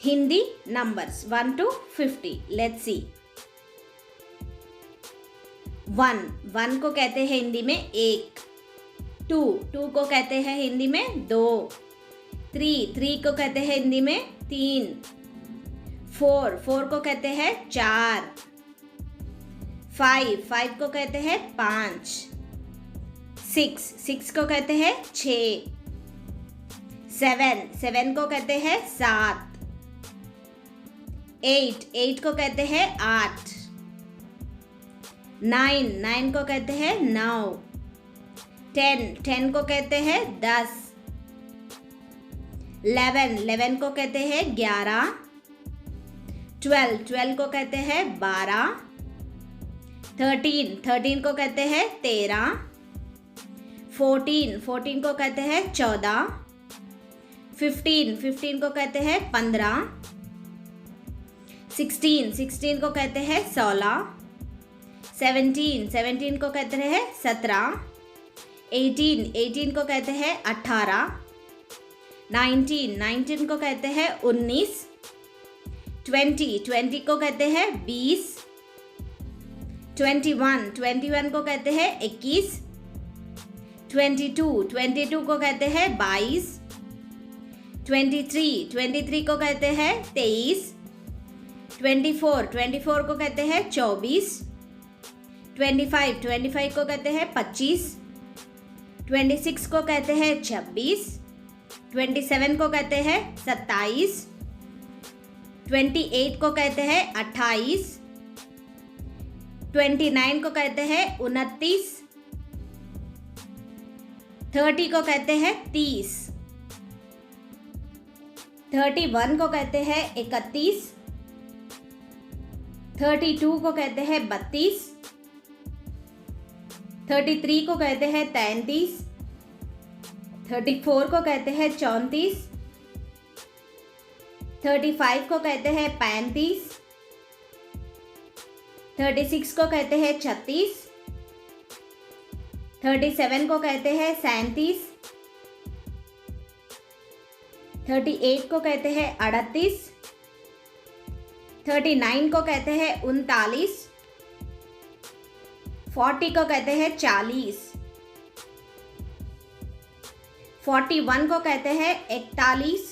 Hindi numbers 1 to 50. Let's see. 1 को कहते हैं हिंदी में एक. 2 को कहते हैं हिंदी में दो. 3 को कहते हैं हिंदी में तीन. 4 को कहते हैं चार. 5 को कहते हैं पाँच. 6 को कहते हैं छः. 7 को कहते हैं सात. 8 को कहते हैं आठ. 9 को कहते हैं नौ. 10 को कहते हैं 10. 11 को कहते हैं 11. 12 को कहते हैं 12. 13 को कहते हैं 13. 14 को कहते हैं 14. 15 को कहते हैं 15. 16 को कहते हैं 16. 17 को कहते हैं 17. 18 को कहते हैं 18. 19 को कहते हैं 19. 20 को कहते हैं 20. 21 को कहते हैं 21. 22 को कहते हैं 22. 23 को कहते हैं 23. 24 को कहते हैं 24. 25 को कहते हैं 25. 26 को कहते हैं 26. 27 को कहते हैं 27. 28 को कहते हैं 28. 29 को कहते हैं 29. 30 को कहते हैं 30. 31 को कहते हैं 31. 32 को कहते हैं 32. 33 को कहते हैं 33. 34 को कहते हैं 34. 35 को कहते हैं 35. 36 को कहते हैं 36. 37 को कहते हैं 37. 38 को कहते हैं 38. 39 को कहते हैं 39. 40 को कहते हैं 40. 41 को कहते हैं 41.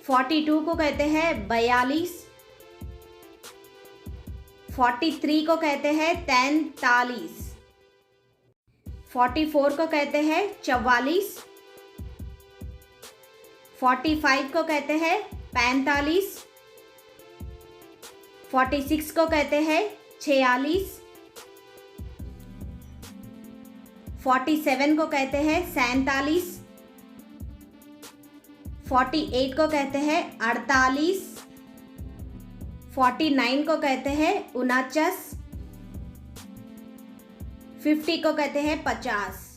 42 को कहते हैं 42. 43 को कहते हैं 43. 44 को कहते हैं 44. 45 को कहते हैं 45. 46 को कहते हैं 46. 47 को कहते हैं 47. 48 को कहते हैं 48. 49 को कहते हैं 49. 50 को कहते हैं 50.